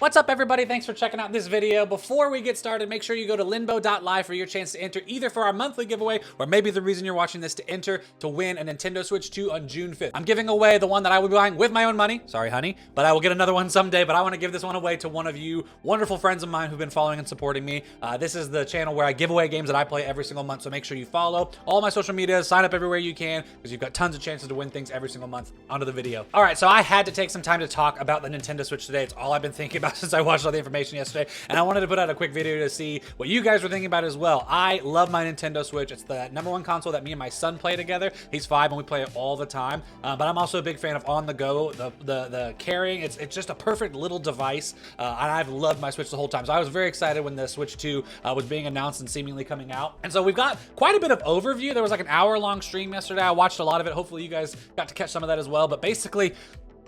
What's up, everybody? Thanks for checking out this video. Before we get started, make sure you go to lynnbo.live for your chance to enter either for our monthly giveaway or maybe the reason you're watching this to enter to win a Nintendo Switch 2 on June 5th. I'm giving away the one that I will be buying with my own money. Sorry, honey, but I will get another one someday, but I want to give this one away to one of you wonderful friends of mine who've been following and supporting me. This is the channel where I give away games that I play every single month, so make sure you follow all my social media, sign up everywhere you can, because you've got tons of chances to win things every single month. Onto the video. All right, so I had to take some time to talk about the Nintendo Switch today. It's all I've been thinking about since I watched all the information yesterday, and I wanted to put out a quick video to see what you guys were thinking about as well. I love my Nintendo Switch. It's the #1 console that me and my son play together. He's 5 and we play it all the time, but I'm also a big fan of on the go, the carrying. It's just a perfect little device, and I've loved my Switch the whole time. So I was very excited when the Switch 2 was being announced and seemingly coming out. And so we've got quite a bit of overview. There was like an hour-long stream yesterday. I watched a lot of it. Hopefully you guys got to catch some of that as well. But basically,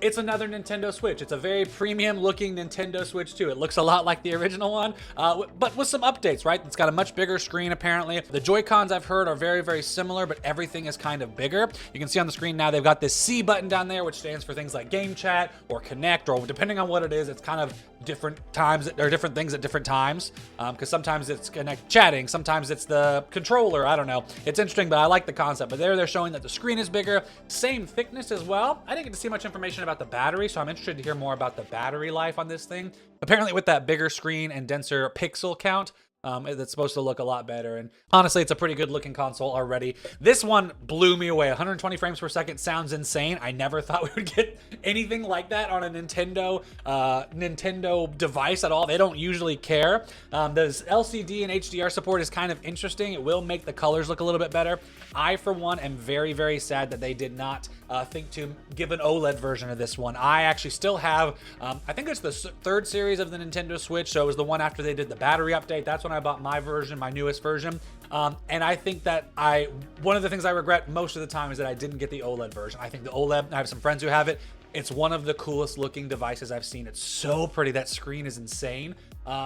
it's another Nintendo Switch. It's a very premium looking Nintendo Switch 2. It looks a lot like the original one, but with some updates, right? It's got a much bigger screen apparently. The Joy-Cons I've heard are very, very similar, but everything is kind of bigger. You can see on the screen now they've got this C button down there, which stands for things like Game Chat or Connect, or depending on what it is, it's kind of different times or different things at different times. Because sometimes it's Connect chatting, sometimes it's the controller. I don't know. It's interesting, but I like the concept. But they're showing that the screen is bigger, same thickness as well. I didn't get to see much information about the battery, so I'm interested to hear more about the battery life on this thing. Apparently with that bigger screen and denser pixel count, it's supposed to look a lot better, and honestly it's a pretty good looking console already. This one blew me away. 120 frames per second sounds insane. I never thought we would get anything like that on a Nintendo device at all. They don't usually care. The LCD and HDR support is kind of interesting. It will make the colors look a little bit better. I for one am very, very sad that they did not think to give an OLED version of this one. I actually still have, I think it's the 3rd series of the Nintendo Switch, so it was the one after they did the battery update. That's when I bought my version, my newest version. And I think that one of the things I regret most of the time is that I didn't get the OLED version. I think the OLED, I have some friends who have it. It's one of the coolest looking devices I've seen. It's so pretty. That screen is insane.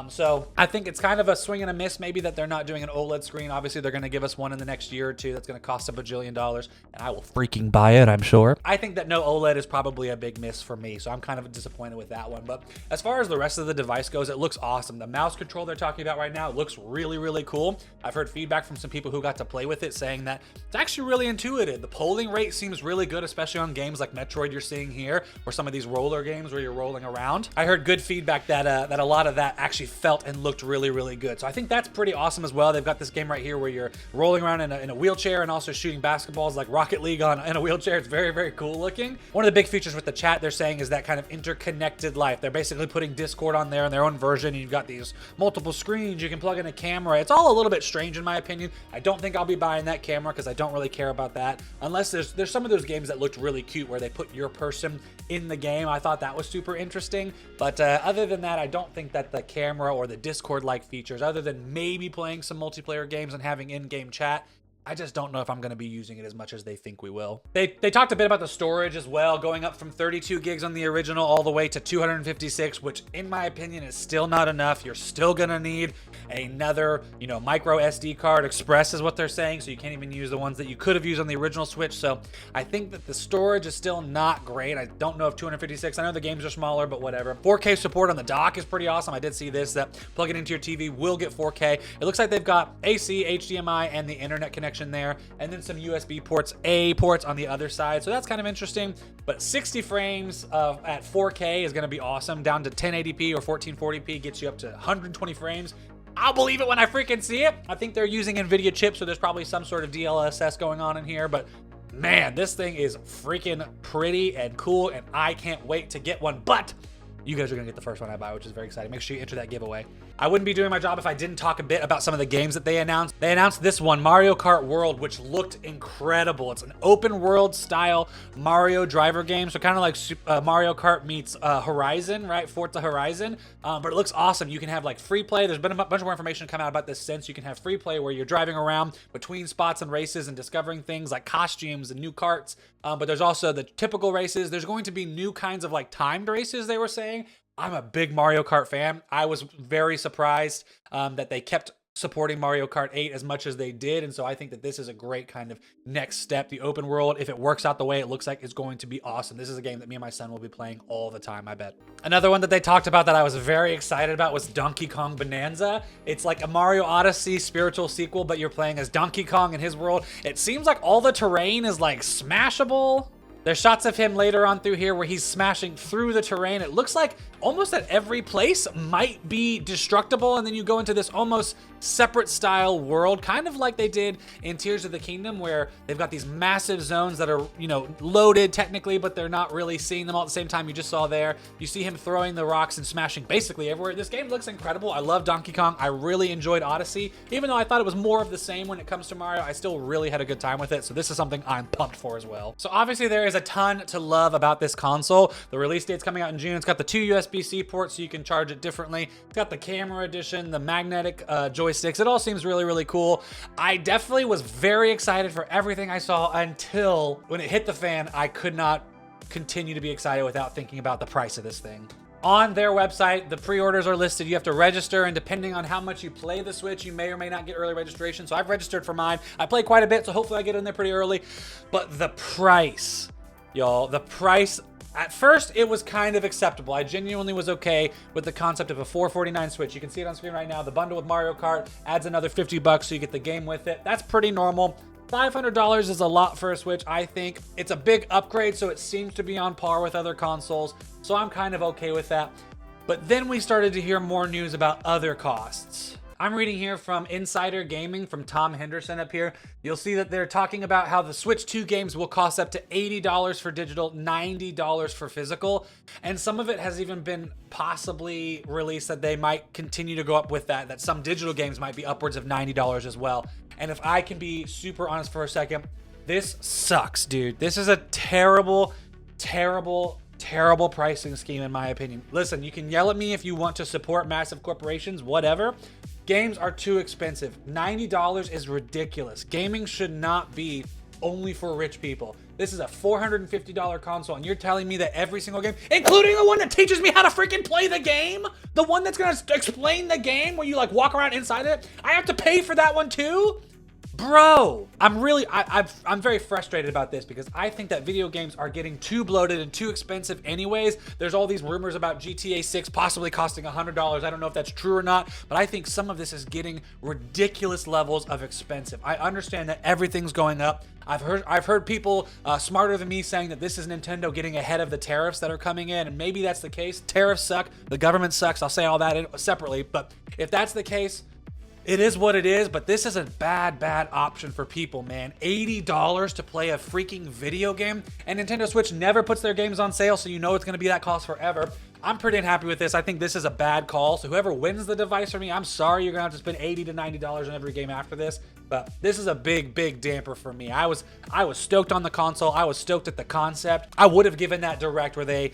So I think it's kind of a swing and a miss maybe that they're not doing an OLED screen. Obviously they're going to give us one in the next year or two that's going to cost $1 bajillion, and I will freaking buy it, I'm sure. I think that no OLED is probably a big miss for me, so I'm kind of disappointed with that one. But as far as the rest of the device goes, it looks awesome. The mouse control they're talking about right now looks really, really cool. I've heard feedback from some people who got to play with it saying that it's actually really intuitive. The polling rate seems really good, especially on games like Metroid you're seeing here, or some of these roller games where you're rolling around. I heard good feedback that that a lot of that actually felt and looked really, really good. So I think that's pretty awesome as well. They've got this game right here where you're rolling around in a wheelchair and also shooting basketballs like Rocket League in a wheelchair. It's very, very cool looking. One of the big features with the chat they're saying is that kind of interconnected life. They're basically putting Discord on there in their own version. You've got these multiple screens. You can plug in a camera. It's all a little bit strange in my opinion. I don't think I'll be buying that camera because I don't really care about that. Unless there's some of those games that looked really cute where they put your person in the game. I thought that was super interesting. But other than that, I don't think that the camera or the Discord-like features, other than maybe playing some multiplayer games and having in-game chat, I just don't know if I'm going to be using it as much as they think we will. They talked a bit about the storage as well, going up from 32 gigs on the original all the way to 256, which in my opinion is still not enough. You're still going to need another, micro SD card. Express is what they're saying, so you can't even use the ones that you could have used on the original Switch. So I think that the storage is still not great. I don't know if 256, I know the games are smaller, but whatever. 4K support on the dock is pretty awesome. I did see this, that plug it into your TV will get 4K. It looks like they've got AC, HDMI, and the internet connection there, and then some USB ports on the other side, so that's kind of interesting. But 60 frames at 4K is going to be awesome. Down to 1080p or 1440p gets you up to 120 frames. I'll believe it when I freaking see it. I think they're using NVIDIA chips, so there's probably some sort of DLSS going on in here, but man, this thing is freaking pretty and cool, and I can't wait to get one. But you guys are gonna get the first one I buy, which is very exciting. Make sure you enter that giveaway. I wouldn't be doing my job if I didn't talk a bit about some of the games that they announced. They announced this one, Mario Kart World, which looked incredible. It's an open world style Mario driver game. So kind of like Mario Kart meets Horizon, right? Forza Horizon. But it looks awesome. You can have like free play. There's been a bunch more information come out about this since. You can have free play where you're driving around between spots and races and discovering things like costumes and new karts. But there's also the typical races. There's going to be new kinds of like timed races, they were saying. I'm a big Mario Kart fan. I was very surprised that they kept supporting Mario Kart 8 as much as they did. And so I think that this is a great kind of next step. The open world, if it works out the way it looks like, is going to be awesome. This is a game that me and my son will be playing all the time, I bet. Another one that they talked about that I was very excited about was Donkey Kong Bonanza. It's like a Mario Odyssey spiritual sequel, but you're playing as Donkey Kong in his world. It seems like all the terrain is like smashable. There's shots of him later on through here where he's smashing through the terrain. It looks like almost that every place might be destructible, and then you go into this almost separate style world, kind of like they did in Tears of the Kingdom, where they've got these massive zones that are, you know, loaded technically, but they're not really seeing them all at the same time. You just saw there. You see him throwing the rocks and smashing basically everywhere. This game looks incredible. I love Donkey Kong. I really enjoyed Odyssey. Even though I thought it was more of the same when it comes to Mario, I still really had a good time with it. So this is something I'm pumped for as well. So obviously there is a ton to love about this console. The release date's coming out in June. It's got the 2 USB-C ports so you can charge it differently. It's got the camera edition, the magnetic joysticks. It all seems really, really cool. I definitely was very excited for everything I saw until when it hit the fan, I could not continue to be excited without thinking about the price of this thing. On their website, the pre-orders are listed. You have to register, and depending on how much you play the Switch, you may or may not get early registration. So I've registered for mine. I play quite a bit, so hopefully I get in there pretty early. But the price, y'all, the price, at first it was kind of acceptable. I genuinely was okay with the concept of a $449 Switch. You can see it on screen right now. The bundle with Mario Kart adds another $50 so you get the game with it. That's pretty normal. $500 is a lot for a Switch, I think. It's a big upgrade, so it seems to be on par with other consoles, so I'm kind of okay with that. But then we started to hear more news about other costs. I'm reading here from Insider Gaming, from Tom Henderson up here. You'll see that they're talking about how the Switch 2 games will cost up to $80 for digital, $90 for physical. And some of it has even been possibly released that they might continue to go up with that, that some digital games might be upwards of $90 as well. And if I can be super honest for a second, this sucks, dude. This is a terrible, terrible, terrible pricing scheme in my opinion. Listen, you can yell at me if you want to support massive corporations, whatever. Games are too expensive. $90 is ridiculous. Gaming should not be only for rich people. This is a $450 console, and you're telling me that every single game, including the one that teaches me how to freaking play the game, the one that's gonna explain the game where you like walk around inside it, I have to pay for that one too? Bro, I'm very frustrated about this because I think that video games are getting too bloated and too expensive anyways. There's all these rumors about GTA 6 possibly costing $100. I don't know if that's true or not, but I think some of this is getting ridiculous levels of expensive. I understand that everything's going up. I've heard people smarter than me saying that this is Nintendo getting ahead of the tariffs that are coming in, and maybe that's the case. Tariffs suck. The government sucks. I'll say all that separately, but if that's the case, it is what it is, but this is a bad option for people, man. $80 to play a freaking video game, and Nintendo Switch never puts their games on sale, so you know it's gonna be that cost forever. I'm pretty unhappy with this. I think this is a bad call, so whoever wins the device for me, I'm sorry, you're gonna have to spend $80 to $90 on every game after this, but this is a big damper for me. I was stoked on the console. I was stoked at the concept. I would have given that direct where they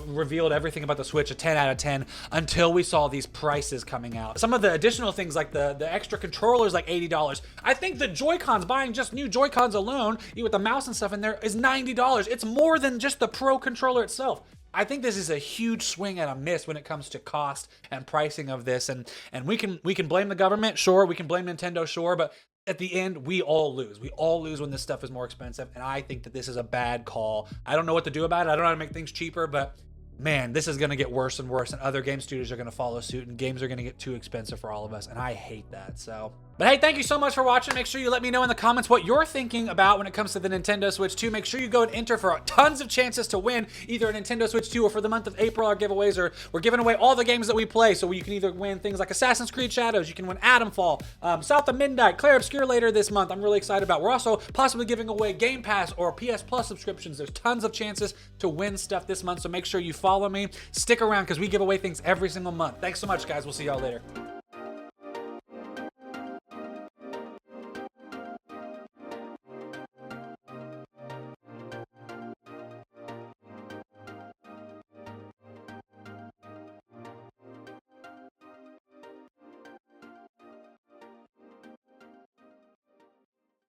revealed everything about the Switch a 10 out of 10 until we saw these prices coming out. Some of the additional things like the extra controllers, like $80. I think the Joy-Cons, buying just new Joy-Cons alone, even with the mouse and stuff in there, is $90. It's more than just the Pro controller itself. I think this is a huge swing and a miss when it comes to cost and pricing of this. And we can blame the government, sure. We can blame Nintendo, sure. But at the end, we all lose. We all lose when this stuff is more expensive. And I think that this is a bad call. I don't know what to do about it. I don't know how to make things cheaper, but man, this is going to get worse and worse, and other game studios are going to follow suit, and games are going to get too expensive for all of us, and I hate that. So, but hey, thank you so much for watching. Make sure you let me know in the comments what you're thinking about when it comes to the Nintendo Switch 2. Make sure you go and enter for tons of chances to win either a Nintendo Switch 2 or for the month of April, our giveaways, or we're giving away all the games that we play. So you can either win things like Assassin's Creed Shadows, you can win Atomfall, South of Midnight, Claire Obscure later this month. I'm really excited about. We're also possibly giving away Game Pass or PS Plus subscriptions. There's tons of chances to win stuff this month, so make sure you follow me. Stick around because we give away things every single month. Thanks so much, guys. We'll see y'all later.